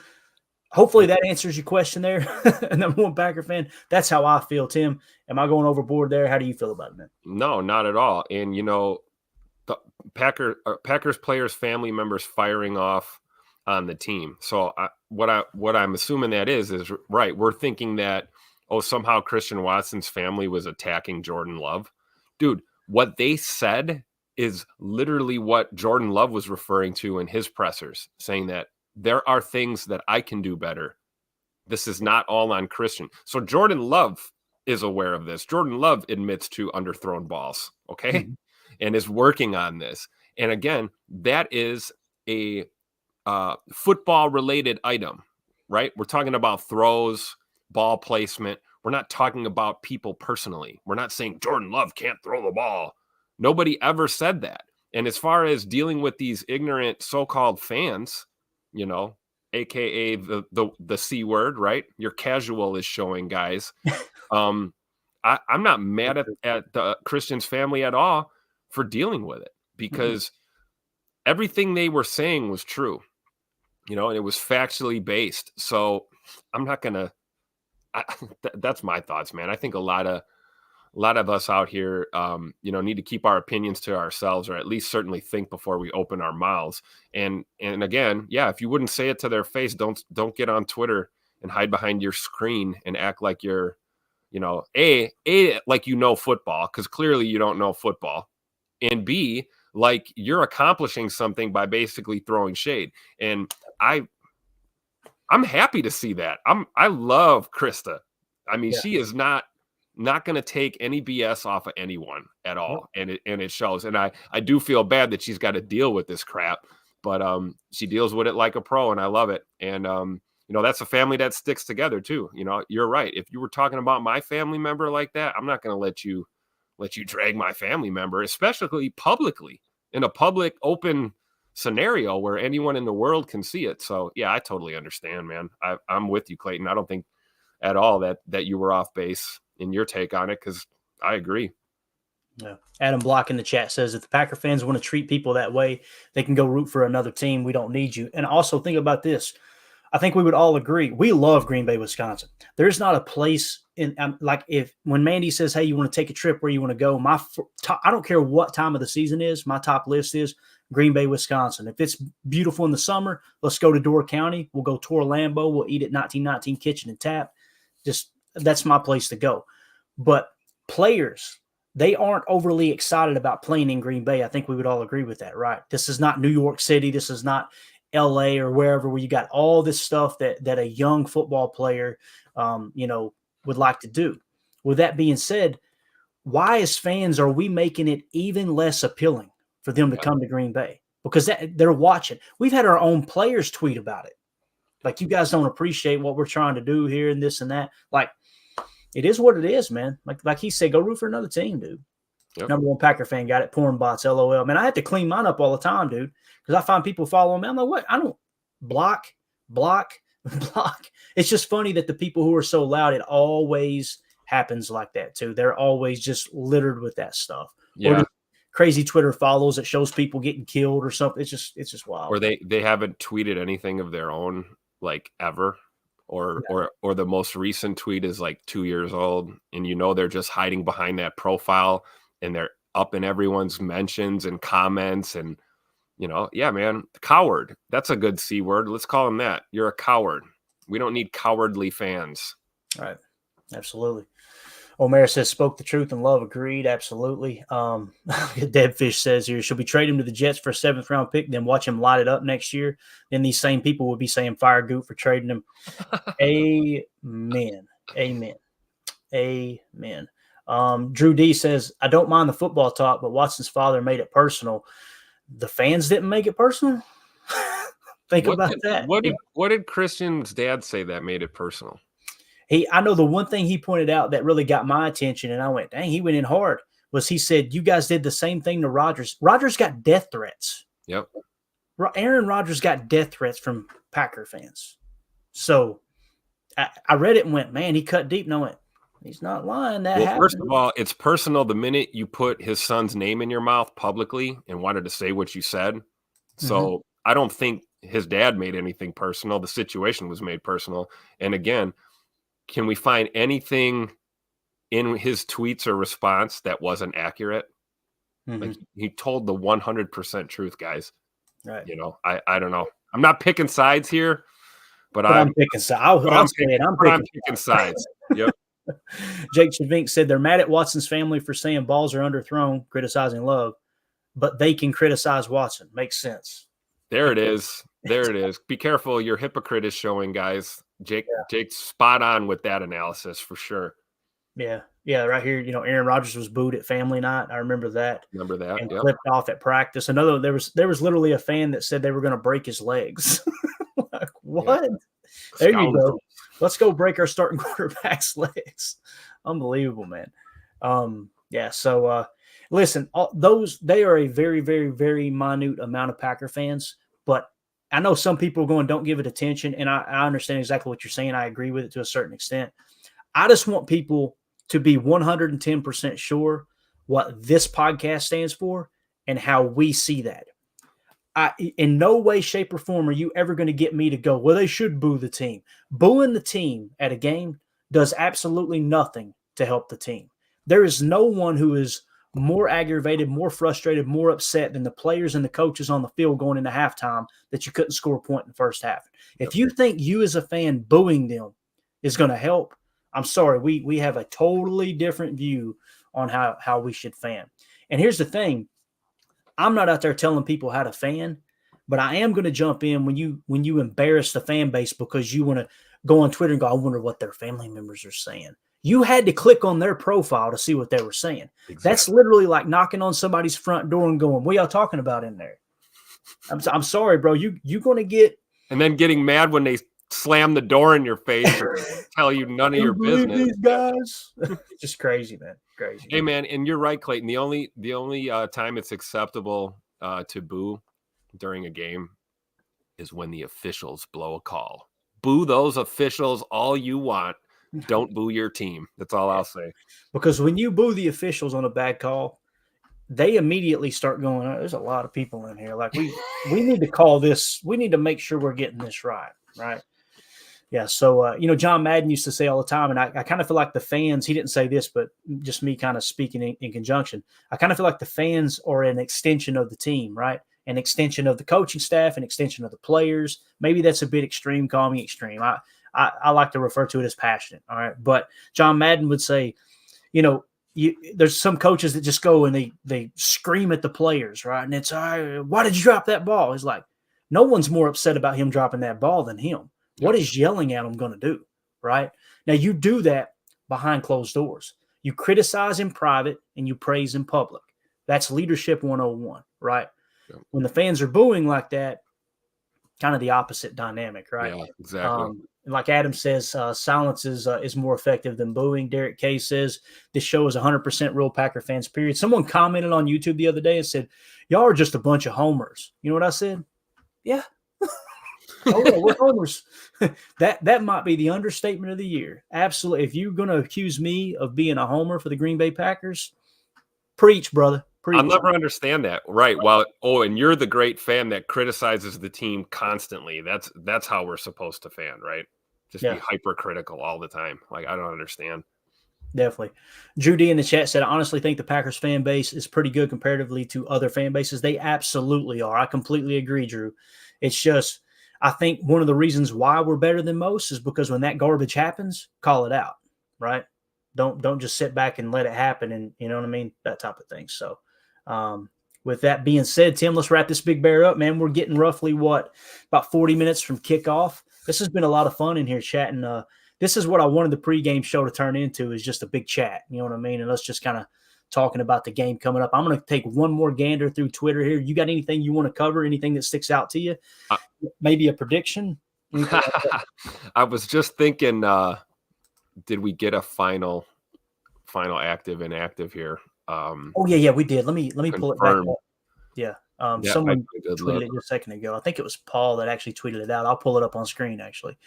S1: hopefully that answers your question there. Number one Packer fan. That's how I feel, Tim. Am I going overboard there? How do you feel about it, man?
S2: No, not at all. And, the Packers players, family members firing off on the team. So what I'm assuming that is right. We're thinking that, somehow Christian Watson's family was attacking Jordan Love. Dude, what they said is literally what Jordan Love was referring to in his pressers, saying that there are things that I can do better. This is not all on Christian. So Jordan Love is aware of this. Jordan Love admits to underthrown balls, okay? Mm-hmm. And is working on this. And again, that is a football-related item, right? We're talking about throws, ball placement. We're not talking about people personally. We're not saying Jordan Love can't throw the ball. Nobody ever said that. And as far as dealing with these ignorant so-called fans, AKA the C word, right? Your casual is showing, guys. I'm not mad at the Christian's family at all for dealing with it, because everything they were saying was true, and it was factually based. So I'm not gonna. That's my thoughts, man. I think a lot of us out here, need to keep our opinions to ourselves, or at least certainly think before we open our mouths. And again, if you wouldn't say it to their face, don't get on Twitter and hide behind your screen and act like you're, like football, because clearly you don't know football, and B, like you're accomplishing something by basically throwing shade. And I'm happy to see that. I love Krista. I mean, she is not going to take any BS off of anyone at all. And it shows. And I do feel bad that she's got to deal with this crap, but she deals with it like a pro, and I love it. And that's a family that sticks together too. You're right. If you were talking about my family member like that, I'm not going to let you drag my family member, especially publicly, in a public open scenario where anyone in the world can see it. So I totally understand, man. I'm with you, Clayton. I don't think at all that you were off base in your take on it, because I agree.
S1: Yeah. Adam Block in the chat says, if the Packer fans want to treat people that way, they can go root for another team. We don't need you. And also think about this. I think we would all agree. We love Green Bay, Wisconsin. There's not a place when Mandy says, hey, you want to take a trip, where you want to go? I don't care what time of the season is. My top list is Green Bay, Wisconsin. If it's beautiful in the summer, let's go to Door County. We'll go tour Lambeau. We'll eat at 1919 Kitchen and Tap. That's my place to go. But players, they aren't overly excited about playing in Green Bay. I think we would all agree with that, right? This is not New York City. This is not LA or wherever, where you got all this stuff that a young football player, would like to do. With that being said, why as fans are we making it even less appealing for them to come to Green Bay? because they're watching. We've had our own players tweet about it. Like, you guys don't appreciate what we're trying to do here and this and that. Like, it is what it is, man. Like he said, go root for another team, dude. Yep. Number one Packer fan got it. Porn bots, LOL. Man, I have to clean mine up all the time, dude, because I find people following me. I'm like, what? I don't block. It's just funny that the people who are so loud, it always happens like that too. They're always just littered with that stuff.
S2: Yeah.
S1: Or crazy Twitter follows that shows people getting killed or something. It's just wild.
S2: Or they haven't tweeted anything of their own, like, ever. Or the most recent tweet is like 2 years old, and they're just hiding behind that profile, and they're up in everyone's mentions and comments, and yeah, man, coward. That's a good C word. Let's call him that. You're a coward. We don't need cowardly fans.
S1: Right. Absolutely. Omer says, spoke the truth and love. Agreed. Absolutely. Deadfish says here, should we trade him to the Jets for a 7th round pick, then watch him light it up next year? Then these same people would be saying fire Goot for trading him. Amen. Drew D says, I don't mind the football talk, but Watson's father made it personal. The fans didn't make it personal? Think about that.
S2: What did Christian's dad say that made it personal?
S1: I know the one thing he pointed out that really got my attention, and I went, dang, he went in hard, was he said, you guys did the same thing to Rodgers. Rodgers got death threats.
S2: Yep.
S1: Aaron Rodgers got death threats from Packer fans. So I read it and went, man, he cut deep. And I went, he's not lying. That happened.
S2: First of all, it's personal the minute you put his son's name in your mouth publicly and wanted to say what you said. So I don't think his dad made anything personal. The situation was made personal. And again, can we find anything in his tweets or response that wasn't accurate? Like, he told the 100% truth, guys.
S1: Right.
S2: I don't know. I'm not picking sides here, but I'm
S1: picking sides. I'm picking
S2: sides. Yep.
S1: Jake Chavink said they're mad at Watson's family for saying balls are underthrown, criticizing Love, but they can criticize Watson. Makes sense.
S2: There it is. Be careful. Your hypocrite is showing, guys. Jake's spot on with that analysis for sure.
S1: Yeah. Right here, Aaron Rodgers was booed at family night. I remember that. And clipped off at practice. Another, there was literally a fan that said they were going to break his legs. Like, what? Yeah. There you go. Let's go break our starting quarterback's legs. Unbelievable, man. So listen, they are a very, very, very minute amount of Packer fans, but I know some people are going, don't give it attention, and I understand exactly what you're saying. I agree with it to a certain extent. I just want people to be 110% sure what this podcast stands for and how we see that. In no way, shape, or form are you ever going to get me to go, well, they should boo the team. Booing the team at a game does absolutely nothing to help the team. There is no one who is more aggravated, more frustrated, more upset than the players and the coaches on the field going into halftime that you couldn't score a point in the first half. If you think you as a fan booing them is going to help, I'm sorry. We have a totally different view on how we should fan. And here's the thing. I'm not out there telling people how to fan, but I am going to jump in when you embarrass the fan base because you want to go on Twitter and go, I wonder what their family members are saying. You had to click on their profile to see what they were saying. Exactly. That's literally like knocking on somebody's front door and going, what y'all talking about in there? I'm sorry, bro. You going to get. And
S2: then getting mad when they slam the door in your face or tell you none of your business.
S1: These guys. Just crazy, man. Crazy.
S2: Hey, man, and you're right, Clayton. The only time it's acceptable to boo during a game is when the officials blow a call. Boo those officials all you want. Don't boo your team. That's all I'll say.
S1: Because when you boo the officials on a bad call, they immediately start going, there's a lot of people in here. Like, we need to call this. We need to make sure we're getting this right. Yeah, so, John Madden used to say all the time, and I kind of feel like the fans, he didn't say this, but just me kind of speaking in conjunction, I kind of feel like the fans are an extension of the team, right? An extension of the coaching staff, an extension of the players. Maybe that's a bit extreme. Call me extreme. I like to refer to it as passionate, all right? But John Madden would say, there's some coaches that just go and they scream at the players, right? And it's, why did you drop that ball? He's like, no one's more upset about him dropping that ball than him. What is yelling at him going to do, right? Now, you do that behind closed doors. You criticize in private and you praise in public. That's leadership 101, right?
S2: Yep.
S1: When the fans are booing like that, kind of the opposite dynamic, right?
S2: Yeah, exactly.
S1: And like Adam says, silence is more effective than booing. Derek K says this show is 100% real Packer fans, period. Someone commented on YouTube the other day and said, y'all are just a bunch of homers. You know what I said? Yeah. Oh, yeah, we're homers. That might be the understatement of the year. Absolutely. If you're going to accuse me of being a homer for the Green Bay Packers, preach, brother. Preach.
S2: I'll never understand that. Right. Well, and you're the great fan that criticizes the team constantly. That's how we're supposed to fan, right? Just be hypercritical all the time. Like, I don't understand.
S1: Definitely. Drew D in the chat said, I honestly think the Packers fan base is pretty good comparatively to other fan bases. They absolutely are. I completely agree, Drew. It's just, I think one of the reasons why we're better than most is because when that garbage happens, call it out, right? Don't just sit back and let it happen, and you know what I mean? That type of thing. So with that being said, Tim, let's wrap this big bear up, man. We're getting roughly about 40 minutes from kickoff. This has been a lot of fun in here chatting. This is what I wanted the pregame show to turn into, is just a big chat. You know what I mean? And let's just kind of talking about the game coming up. I'm going to take one more gander through Twitter here. You got anything you want to cover? Anything that sticks out to you? Maybe a prediction?
S2: I was just thinking, did we get a final active inactive here?
S1: Yeah, we did. Let me pull it back up. Yeah. Someone tweeted it just a second ago. I think it was Paul that actually tweeted it out. I'll pull it up on screen, actually.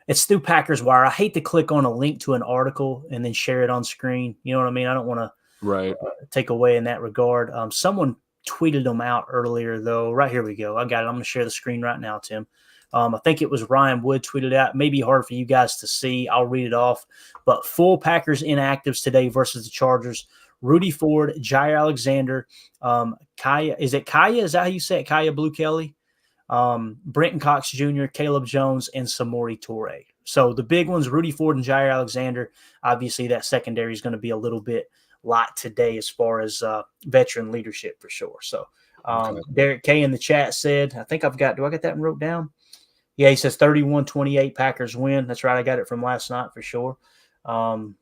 S1: It's through Packers Wire. I hate to click on a link to an article and then share it on screen. You know what I mean? I don't want to take away in that regard. Someone tweeted them out earlier, though. Right, here we go. I got it. I'm going to share the screen right now, Tim. I think it was Ryan Wood tweeted out. It may be hard for you guys to see. I'll read it off. But full Packers inactives today versus the Chargers. Rudy Ford, Jair Alexander, Kaya. Is it Kaya? Is that how you say it? Kaya Blue Kelly? Brenton Cox Jr., Caleb Jones, and Samori Toure. So the big ones, Rudy Ford and Jair Alexander. Obviously, that secondary is going to be a little bit light today as far as veteran leadership for sure. So Derek K in the chat said, I think do I get that wrote down? Yeah, he says 31-28 Packers win. That's right. I got it from last night for sure. Omer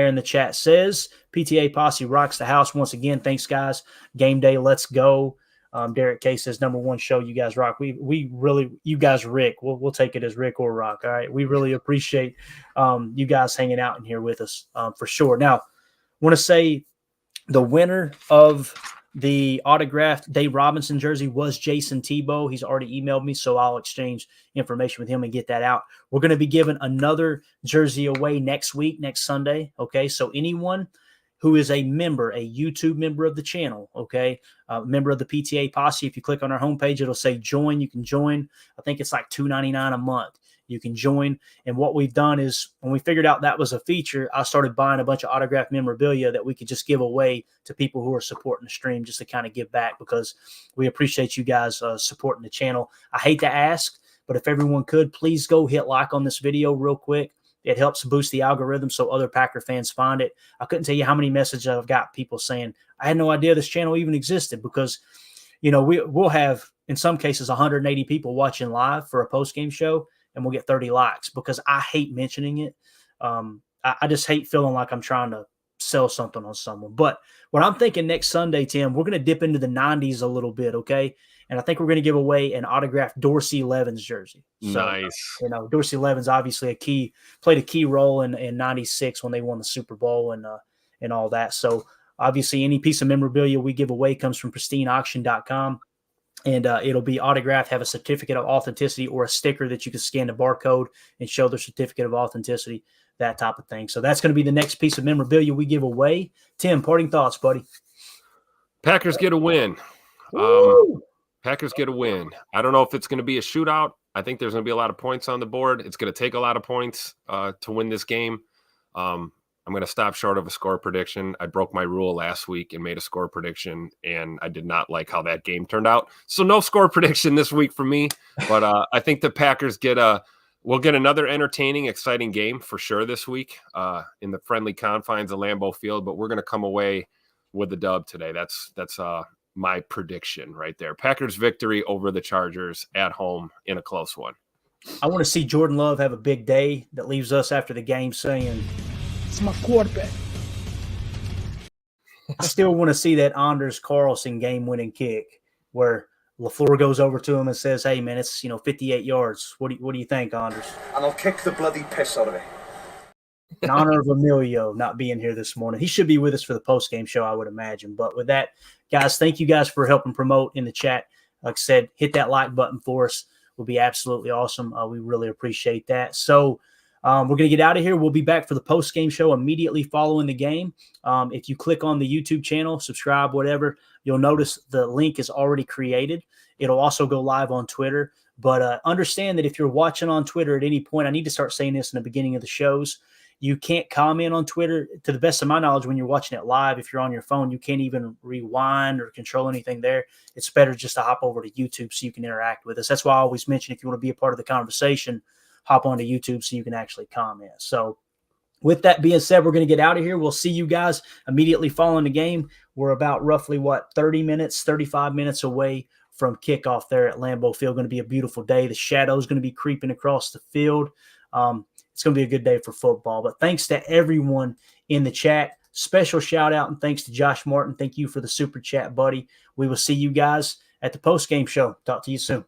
S1: in the chat says, PTA Posse rocks the house once again. Thanks, guys. Game day, let's go. Derek K says, number one show, you guys rock. We really, you guys, Rick, we'll take it as Rick or Rock. All right. We really appreciate you guys hanging out in here with us for sure. Now, I want to say the winner of the autographed Dave Robinson jersey was Jason Tebow. He's already emailed me, so I'll exchange information with him and get that out. We're going to be giving another jersey away next week, next Sunday. Okay. So anyone who is a member, a YouTube member of the channel, okay, member of the PTA Posse. If you click on our homepage, it'll say join. You can join. I think it's like $2.99 a month. You can join. And what we've done is when we figured out that was a feature, I started buying a bunch of autographed memorabilia that we could just give away to people who are supporting the stream, just to kind of give back, because we appreciate you guys supporting the channel. I hate to ask, but if everyone could, please go hit like on this video real quick. It helps boost the algorithm so other Packer fans find it. I couldn't tell you how many messages I've got people saying, I had no idea this channel even existed, because, you know, we'll have, in some cases, 180 people watching live for a post-game show, and we'll get 30 likes because I hate mentioning it. I just hate feeling like I'm trying to sell something on someone. But what I'm thinking next Sunday, Tim, we're going to dip into the 90s a little bit, okay? And I think we're going to give away an autographed Dorsey Levens jersey. So,
S2: nice.
S1: You know, Dorsey Levens obviously played a key role in 96 when they won the Super Bowl and all that. So obviously any piece of memorabilia we give away comes from pristineauction.com. And it'll be autographed, have a certificate of authenticity or a sticker that you can scan the barcode and show the certificate of authenticity, that type of thing. So that's going to be the next piece of memorabilia we give away. Tim, parting thoughts, buddy.
S2: Packers get a win. Packers get a win. I don't know if it's going to be a shootout. I think there's going to be a lot of points on the board. It's going to take a lot of points to win this game. I'm going to stop short of a score prediction. I broke my rule last week and made a score prediction, and I did not like how that game turned out. So no score prediction this week for me. But I think the Packers we'll get another entertaining, exciting game for sure this week in the friendly confines of Lambeau Field. But we're going to come away with the dub today. That's my prediction right there. Packers victory over the Chargers at home in a close one.
S1: I want to see Jordan Love have a big day that leaves us after the game saying, "It's my quarterback." I still want to see that Anders Carlson game-winning kick where LaFleur goes over to him and says, "Hey, man, it's 58 yards. What do you think, Anders?"
S3: And I'll kick the bloody piss out of it.
S1: In honor of Emilio not being here this morning. He should be with us for the post-game show, I would imagine. But with that, guys, thank you guys for helping promote in the chat. Like I said, hit that like button for us. Would be absolutely awesome. We really appreciate that. So we're going to get out of here. We'll be back for the post-game show immediately following the game. If you click on the YouTube channel, subscribe, whatever, you'll notice the link is already created. It'll also go live on Twitter. But understand that if you're watching on Twitter at any point, I need to start saying this in the beginning of the shows, you can't comment on Twitter. To the best of my knowledge, when you're watching it live, if you're on your phone, you can't even rewind or control anything there. It's better just to hop over to YouTube so you can interact with us. That's why I always mention if you want to be a part of the conversation, hop onto YouTube so you can actually comment. So with that being said, we're going to get out of here. We'll see you guys immediately following the game. We're about roughly, 35 minutes away from kickoff there at Lambeau Field. Going to be a beautiful day. The shadow is going to be creeping across the field. It's going to be a good day for football. But thanks to everyone in the chat. Special shout out and thanks to Josh Martin. Thank you for the super chat, buddy. We will see you guys at the post-game show. Talk to you soon.